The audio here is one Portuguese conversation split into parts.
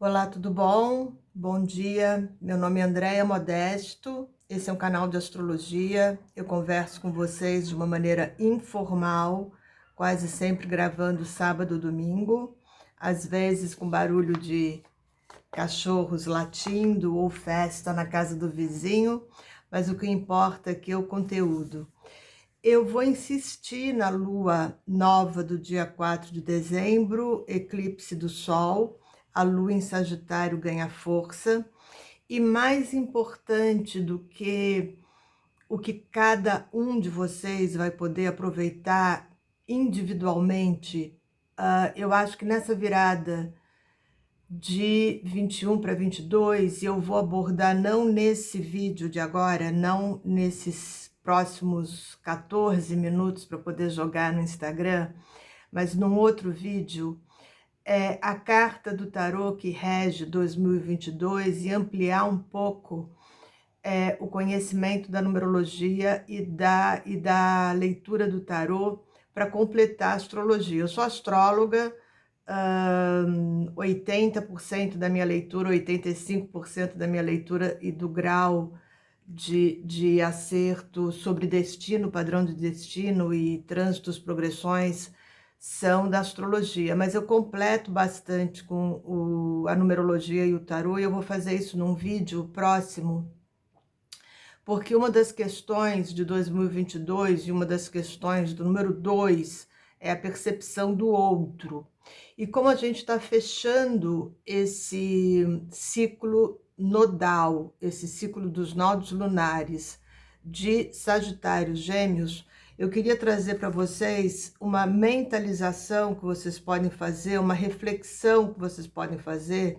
Olá, tudo bom? Bom dia. Meu nome é Andréia Modesto. Esse é um canal de astrologia. Eu converso com vocês de uma maneira informal, quase sempre gravando sábado, domingo, às vezes com barulho de cachorros latindo ou festa na casa do vizinho, mas o que importa aqui é o conteúdo. Eu vou insistir na lua nova do dia 4 de dezembro, eclipse do Sol. A lua em Sagitário ganha força. E mais importante do que o que cada um de vocês vai poder aproveitar individualmente, eu acho que nessa virada de 21 para 22, eu vou abordar não nesse vídeo de agora, não nesses próximos 14 minutos para poder jogar no Instagram, mas num outro vídeo, a carta do tarô que rege 2022 e ampliar um pouco o conhecimento da numerologia e da leitura do tarô para completar a astrologia. Eu sou astróloga, 80% da minha leitura, 85% da minha leitura e do grau de acerto sobre destino, padrão de destino e trânsitos, progressões, são da astrologia, mas eu completo bastante com a numerologia e o tarô, e eu vou fazer isso num vídeo próximo, porque uma das questões de 2022 e uma das questões do número 2 é a percepção do outro. E como a gente está fechando esse ciclo nodal, esse ciclo dos nodos lunares de Sagitário Gêmeos, eu queria trazer para vocês uma mentalização que vocês podem fazer, uma reflexão que vocês podem fazer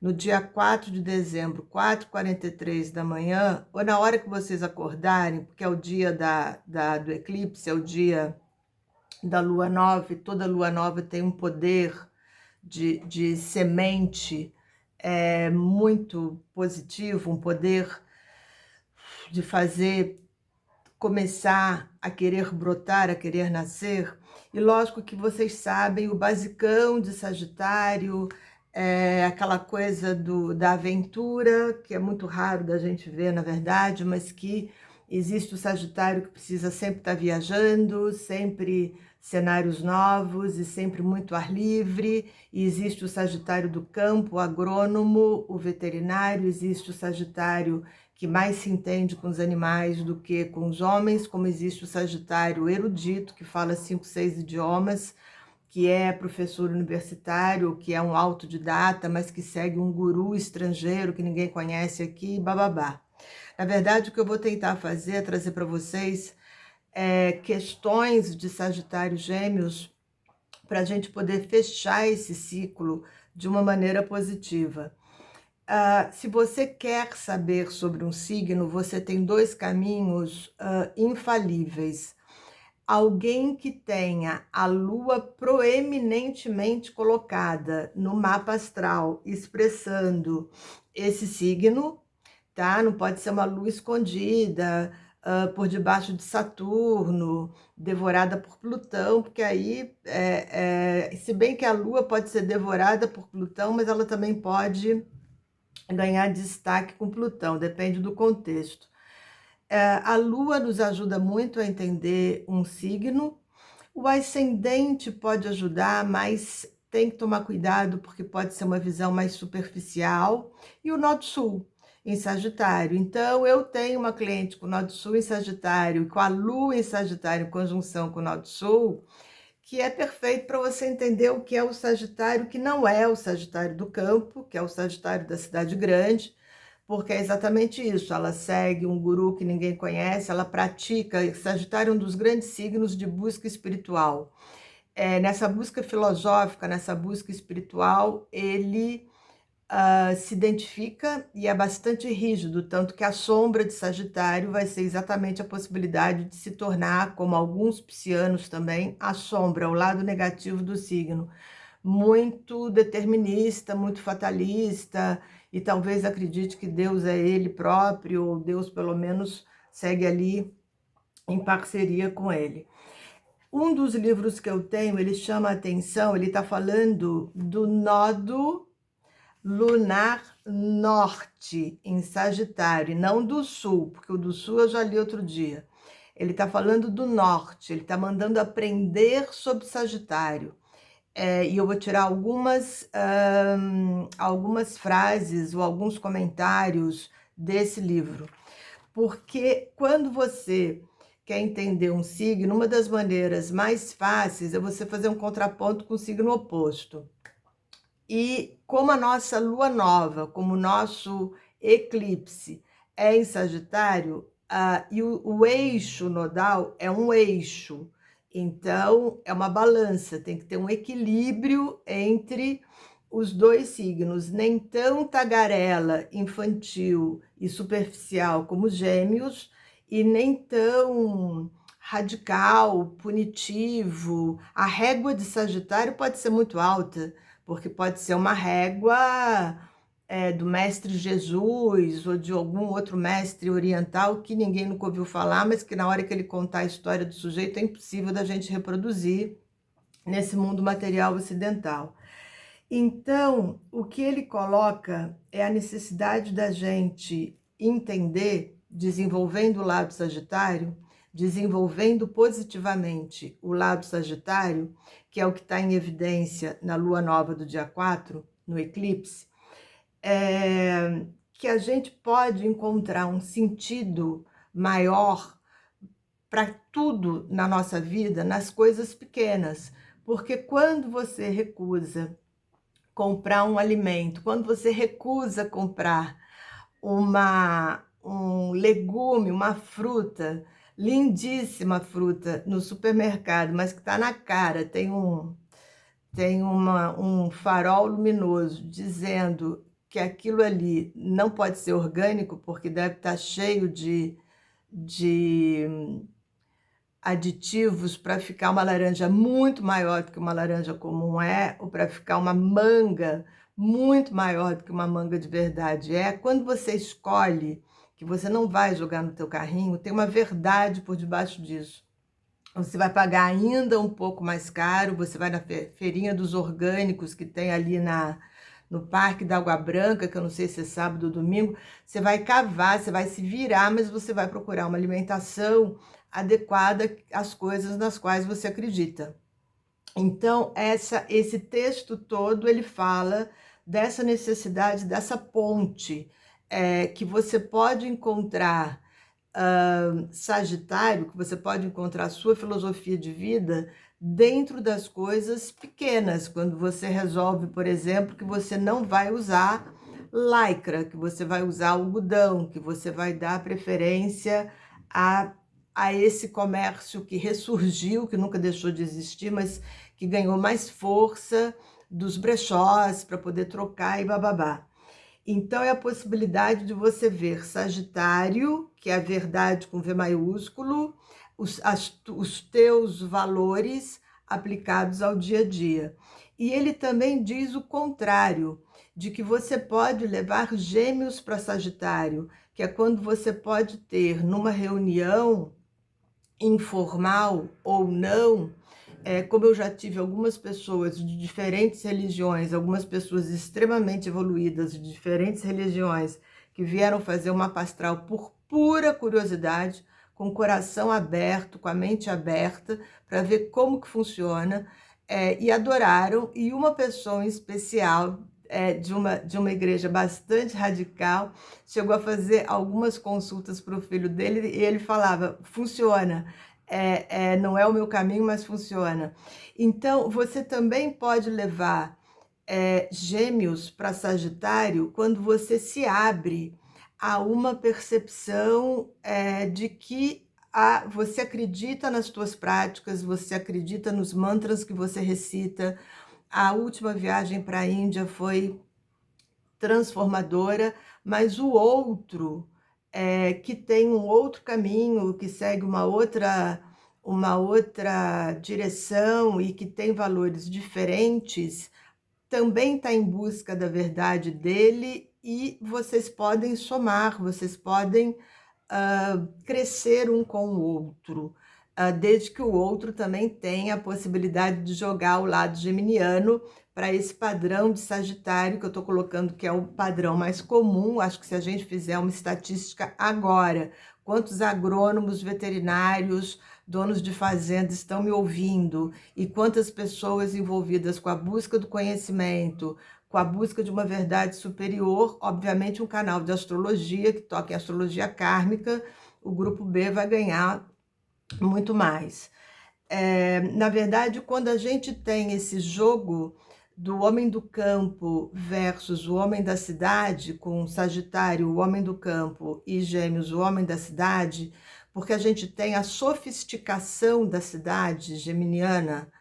no dia 4 de dezembro, 4h43 da manhã, ou na hora que vocês acordarem, porque é o dia do eclipse, é o dia da lua nova, e toda lua nova tem um poder de semente muito positivo, um poder de fazer começar a querer brotar, a querer nascer. E lógico que vocês sabem, o basicão de Sagitário, aquela coisa da aventura, que é muito raro da gente ver, na verdade, mas que existe o Sagitário que precisa sempre estar viajando, sempre cenários novos e sempre muito ar livre. E existe o Sagitário do campo, o agrônomo, o veterinário, existe o Sagitário que mais se entende com os animais do que com os homens, como existe o Sagitário erudito, que fala 5, 6 idiomas, que é professor universitário, que é um autodidata, mas que segue um guru estrangeiro que ninguém conhece aqui, bababá. Na verdade, o que eu vou tentar fazer é trazer para vocês questões de Sagitário Gêmeos para a gente poder fechar esse ciclo de uma maneira positiva. Se você quer saber sobre um signo, você tem dois caminhos infalíveis. Alguém que tenha a lua proeminentemente colocada no mapa astral, expressando esse signo, tá? Não pode ser uma lua escondida por debaixo de Saturno, devorada por Plutão, porque aí, se bem que a lua pode ser devorada por Plutão, mas ela também pode ganhar destaque com Plutão, depende do contexto. A Lua nos ajuda muito a entender um signo, o ascendente pode ajudar, mas tem que tomar cuidado porque pode ser uma visão mais superficial, e o Norte Sul em Sagitário. Então, eu tenho uma cliente com o Norte Sul em Sagitário, com a Lua em Sagitário em conjunção com o Norte Sul, que é perfeito para você entender o que é o Sagitário, que não é o Sagitário do campo, que é o Sagitário da cidade grande, porque é exatamente isso, ela segue um guru que ninguém conhece, ela pratica, Sagitário é um dos grandes signos de busca espiritual. Nessa busca filosófica, nessa busca espiritual, ele se identifica e é bastante rígido, tanto que a sombra de Sagitário vai ser exatamente a possibilidade de se tornar, como alguns piscianos também, a sombra, o lado negativo do signo. Muito determinista, muito fatalista, e talvez acredite que Deus é ele próprio, ou Deus pelo menos segue ali em parceria com ele. Um dos livros que eu tenho, ele chama a atenção, ele está falando do nodo lunar norte em Sagitário, e não do sul, porque o do sul eu já li outro dia. Ele está falando do norte, ele está mandando aprender sobre Sagitário. E eu vou tirar algumas frases ou alguns comentários desse livro. Porque quando você quer entender um signo, uma das maneiras mais fáceis é você fazer um contraponto com o signo oposto. E como a nossa lua nova, como o nosso eclipse é em Sagitário, e o eixo nodal é um eixo, então é uma balança, tem que ter um equilíbrio entre os dois signos, nem tão tagarela, infantil e superficial como Gêmeos, e nem tão radical, punitivo. A régua de Sagitário pode ser muito alta, porque pode ser uma régua do mestre Jesus ou de algum outro mestre oriental que ninguém nunca ouviu falar, mas que na hora que ele contar a história do sujeito é impossível da gente reproduzir nesse mundo material ocidental. Então, o que ele coloca é a necessidade da gente entender, desenvolvendo o lado sagitário, desenvolvendo positivamente o lado sagitário, que é o que está em evidência na lua nova do dia 4, no eclipse, que a gente pode encontrar um sentido maior para tudo na nossa vida, nas coisas pequenas. Porque quando você recusa comprar um alimento, quando você recusa comprar um legume, uma fruta, lindíssima fruta no supermercado, mas que está na cara, tem um farol luminoso dizendo que aquilo ali não pode ser orgânico, porque deve estar cheio de aditivos para ficar uma laranja muito maior do que uma laranja comum ou para ficar uma manga muito maior do que uma manga de verdade quando você escolhe que você não vai jogar no teu carrinho, tem uma verdade por debaixo disso. Você vai pagar ainda um pouco mais caro, você vai na feirinha dos orgânicos que tem ali no Parque da Água Branca, que eu não sei se é sábado ou domingo, você vai cavar, você vai se virar, mas você vai procurar uma alimentação adequada às coisas nas quais você acredita. Então, esse texto todo, ele fala dessa necessidade, dessa ponte que você pode encontrar Sagitário, que você pode encontrar a sua filosofia de vida dentro das coisas pequenas, quando você resolve, por exemplo, que você não vai usar lycra, que você vai usar algodão, que você vai dar preferência a esse comércio que ressurgiu, que nunca deixou de existir, mas que ganhou mais força dos brechós para poder trocar e bababá. Então, é a possibilidade de você ver Sagitário, que é a verdade com V maiúsculo, os teus valores aplicados ao dia a dia. E ele também diz o contrário, de que você pode levar Gêmeos para Sagitário, que é quando você pode ter numa reunião informal ou não, como eu já tive algumas pessoas de diferentes religiões, algumas pessoas extremamente evoluídas de diferentes religiões, que vieram fazer uma astral por pura curiosidade, com o coração aberto, com a mente aberta, para ver como que funciona, e adoraram. E uma pessoa em especial, de uma igreja bastante radical, chegou a fazer algumas consultas para o filho dele, e ele falava, funciona. Não é o meu caminho, mas funciona. Então, você também pode levar Gêmeos para Sagitário quando você se abre a uma percepção de que você acredita nas tuas práticas, você acredita nos mantras que você recita. A última viagem para a Índia foi transformadora, mas o outro que tem um outro caminho, que segue uma outra direção e que tem valores diferentes, também está em busca da verdade dele, e vocês podem somar, vocês podem crescer um com o outro, desde que o outro também tenha a possibilidade de jogar o lado geminiano para esse padrão de Sagitário, que eu estou colocando que é o padrão mais comum. Acho que se a gente fizer uma estatística agora, quantos agrônomos, veterinários, donos de fazenda estão me ouvindo e quantas pessoas envolvidas com a busca do conhecimento, com a busca de uma verdade superior, obviamente um canal de astrologia que toca em astrologia kármica, o grupo B vai ganhar muito mais. Na verdade, quando a gente tem esse jogo do homem do campo versus o homem da cidade, com Sagitário, o homem do campo, e Gêmeos, o homem da cidade, porque a gente tem a sofisticação da cidade geminiana,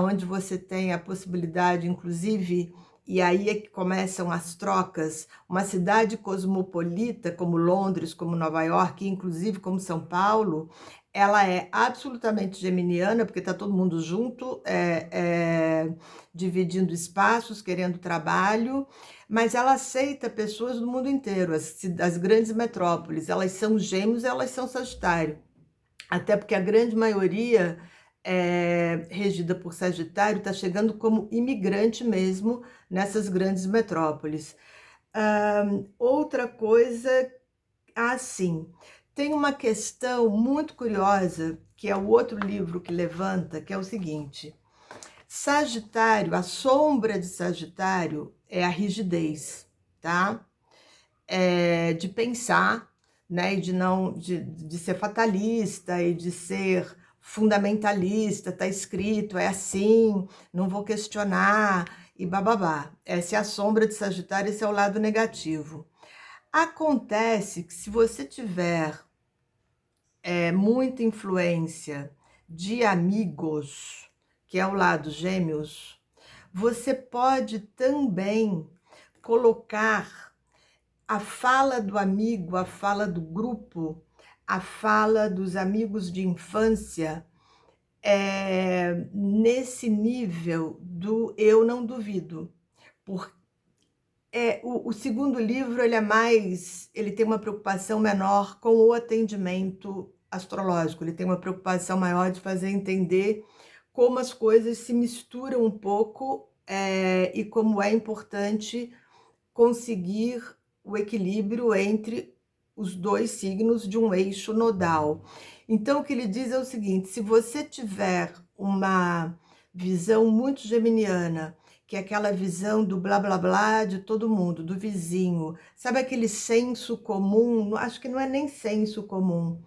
onde você tem a possibilidade, inclusive, e aí é que começam as trocas, uma cidade cosmopolita como Londres, como Nova York, inclusive como São Paulo, ela é absolutamente geminiana, porque está todo mundo junto, dividindo espaços, querendo trabalho, mas ela aceita pessoas do mundo inteiro, as grandes metrópoles, elas são Gêmeos, elas são Sagitário, até porque a grande maioria regida por Sagitário está chegando como imigrante mesmo nessas grandes metrópoles. Outra coisa, assim, tem uma questão muito curiosa, que é o outro livro que levanta, que é o seguinte: Sagitário, a sombra de Sagitário é a rigidez, tá? De pensar, né? E de ser fatalista e de ser fundamentalista, tá escrito, é assim, não vou questionar e bababá. Essa é a sombra de Sagitário, esse é o lado negativo. Acontece que se você tiver muita influência de amigos, que é o lado Gêmeos, você pode também colocar a fala do amigo, a fala do grupo, a fala dos amigos de infância, nesse nível do eu não duvido. O segundo livro ele tem uma preocupação menor com o atendimento astrológico, ele tem uma preocupação maior de fazer entender como as coisas se misturam um pouco, e como é importante conseguir o equilíbrio entre os dois signos de um eixo nodal. Então, o que ele diz é o seguinte: se você tiver uma visão muito geminiana, que é aquela visão do blá blá blá de todo mundo, do vizinho, sabe aquele senso comum? Acho que não é nem senso comum,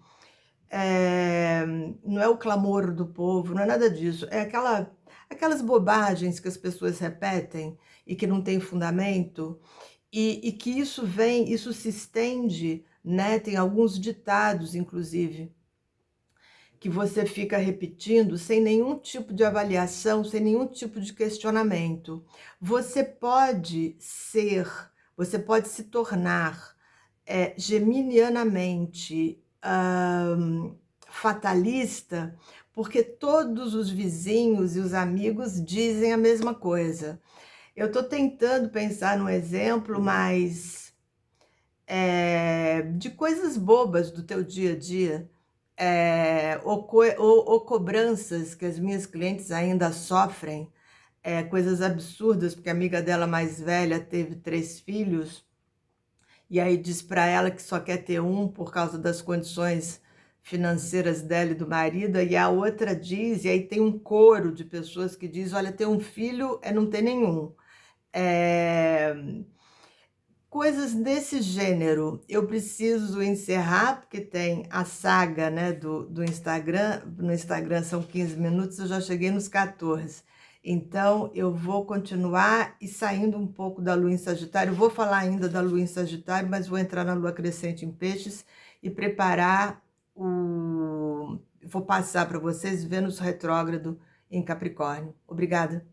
não é o clamor do povo, não é nada disso, aquelas bobagens que as pessoas repetem e que não tem fundamento, e que isso se estende, né? Tem alguns ditados, inclusive, que você fica repetindo sem nenhum tipo de avaliação, sem nenhum tipo de questionamento. Você pode se tornar geminianamente fatalista, porque todos os vizinhos e os amigos dizem a mesma coisa. Eu estou tentando pensar num exemplo, mas de coisas bobas do teu dia a dia, ou cobranças que as minhas clientes ainda sofrem, coisas absurdas, porque a amiga dela mais velha teve 3 filhos, e aí diz para ela que só quer ter um por causa das condições financeiras dela e do marido, e a outra diz, e aí tem um coro de pessoas que diz: olha, ter um filho é não ter nenhum. Coisas desse gênero. Eu preciso encerrar, porque tem a saga, né, do Instagram. No Instagram são 15 minutos, eu já cheguei nos 14. Então, eu vou continuar e saindo um pouco da lua em Sagitário. Vou falar ainda da lua em Sagitário, mas vou entrar na lua crescente em Peixes e preparar Vou passar para vocês Vênus retrógrado em Capricórnio. Obrigada.